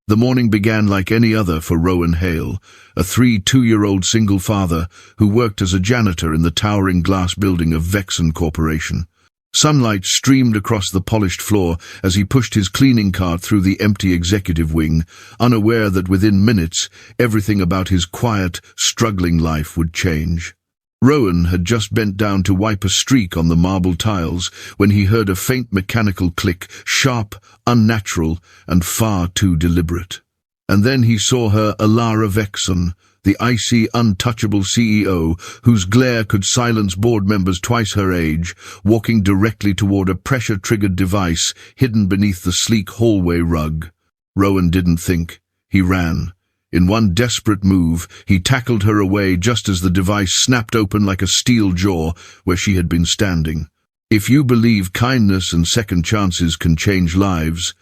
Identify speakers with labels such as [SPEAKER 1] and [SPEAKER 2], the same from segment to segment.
[SPEAKER 1] The morning began like any other for Rowan Hale, a 32-year-old single father who worked as a janitor in the towering glass building of Vexen Corporation. Sunlight streamed across the polished floor as he pushed his cleaning cart through the empty executive wing, unaware that within minutes everything about his quiet, struggling life would change. Rowan had just bent down to wipe a streak on the marble tiles when he heard a faint mechanical click, sharp, unnatural, and far too deliberate. And then he saw her, Alara Vexen, the icy, untouchable CEO whose glare could silence board members twice her age, walking directly toward a pressure-triggered device hidden beneath the sleek hallway rug. Rowan didn't think. He ran. In one desperate move, he tackled her away just as the device snapped open like a steel jaw where she had been standing. If you believe kindness and second chances can change lives,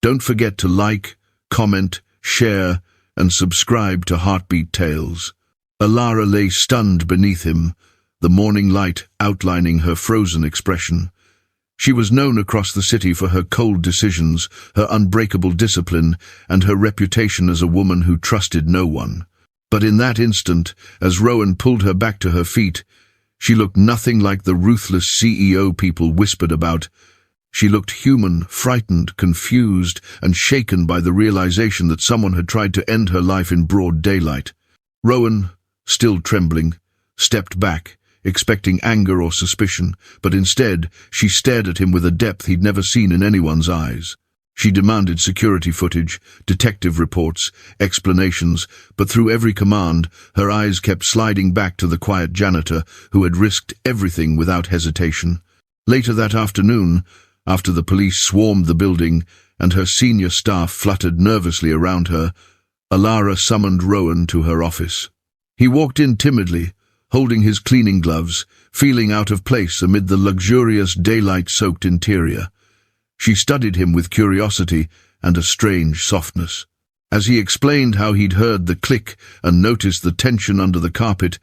[SPEAKER 1] don't forget to like, comment, share, and subscribe to Heartbeat Tales. Alara lay stunned beneath him, the morning light outlining her frozen expression. She was known across the city for her cold decisions, her unbreakable discipline, and her reputation as a woman who trusted no one. But in that instant, as Rowan pulled her back to her feet, she looked nothing like the ruthless CEO people whispered about. She looked human, frightened, confused, and shaken by the realization that someone had tried to end her life in broad daylight. Rowan, still trembling, stepped back, expecting anger or suspicion, but instead she stared at him with a depth he'd never seen in anyone's eyes. She demanded security footage, detective reports, explanations, but through every command, her eyes kept sliding back to the quiet janitor who had risked everything without hesitation. Later that afternoon, after the police swarmed the building and her senior staff fluttered nervously around her, Alara summoned Rowan to her office. He walked in timidly, holding his cleaning gloves, feeling out of place amid the luxurious daylight-soaked interior. She studied him with curiosity and a strange softness. As he explained how he'd heard the click and noticed the tension under the carpet,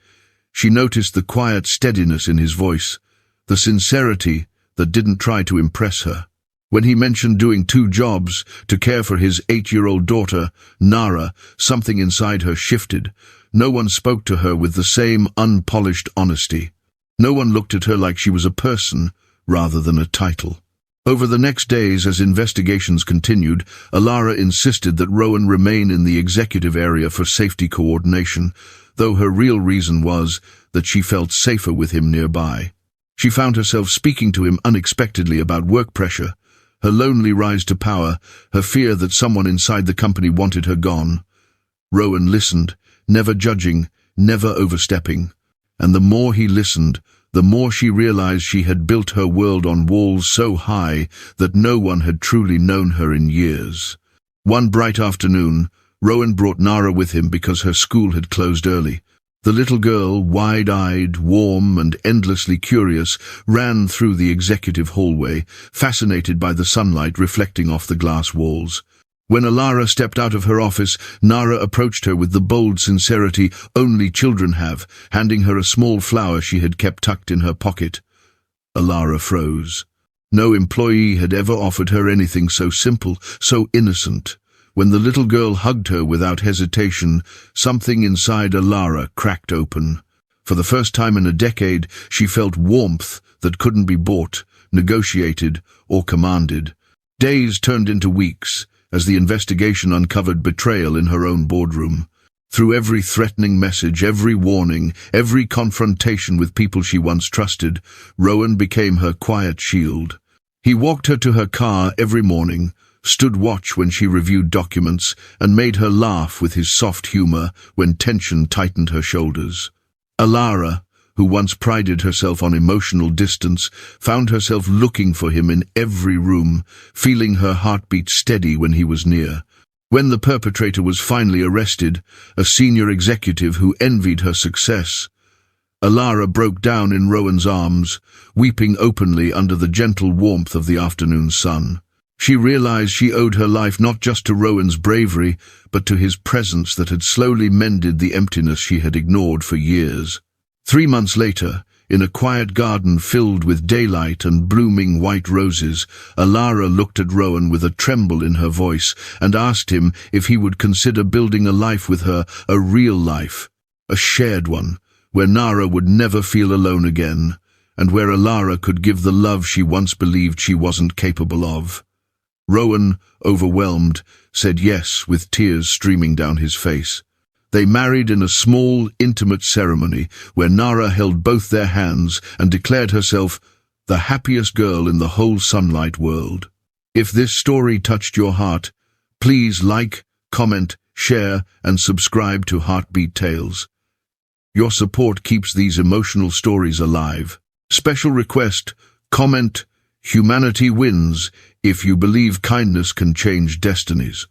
[SPEAKER 1] she noticed the quiet steadiness in his voice, the sincerity that didn't try to impress her. When he mentioned doing 2 jobs to care for his 8-year-old daughter, Nara, something inside her shifted. No one spoke to her with the same unpolished honesty. No one looked at her like she was a person rather than a title. Over the next days, as investigations continued, Alara insisted that Rowan remain in the executive area for safety coordination, though her real reason was that she felt safer with him nearby. She found herself speaking to him unexpectedly about work pressure, her lonely rise to power, her fear that someone inside the company wanted her gone. Rowan listened, never judging, never overstepping. And the more he listened, the more she realized she had built her world on walls so high that no one had truly known her in years. One bright afternoon, Rowan brought Nara with him because her school had closed early. The little girl, wide-eyed, warm, and endlessly curious, ran through the executive hallway, fascinated by the sunlight reflecting off the glass walls. When Alara stepped out of her office, Nara approached her with the bold sincerity only children have, handing her a small flower she had kept tucked in her pocket. Alara froze. No employee had ever offered her anything so simple, so innocent. When the little girl hugged her without hesitation, something inside Alara cracked open. For the first time in a decade, she felt warmth that couldn't be bought, negotiated, or commanded. Days turned into weeks, as the investigation uncovered betrayal in her own boardroom. Through every threatening message, every warning, every confrontation with people she once trusted, Rowan became her quiet shield. He walked her to her car every morning, stood watch when she reviewed documents, and made her laugh with his soft humor when tension tightened her shoulders. Alara, who once prided herself on emotional distance, found herself looking for him in every room, feeling her heartbeat steady when he was near. When the perpetrator was finally arrested, a senior executive who envied her success, Alara broke down in Rowan's arms, weeping openly under the gentle warmth of the afternoon sun. She realized she owed her life not just to Rowan's bravery, but to his presence that had slowly mended the emptiness she had ignored for years. 3 months later, In a quiet garden filled with daylight and blooming white roses, Alara looked at Rowan with a tremble in her voice and asked him if he would consider building a life with her, a real life, a shared one, where Nara would never feel alone again, and where Alara could give the love she once believed she wasn't capable of. Rowan, overwhelmed, said yes with tears streaming down his face. They married in a small, intimate ceremony where Nara held both their hands and declared herself the happiest girl in the whole sunlight world. If this story touched your heart, please like, comment, share, and subscribe to Heartbeat Tales. Your support keeps these emotional stories alive. Special request, comment, humanity wins if you believe kindness can change destinies.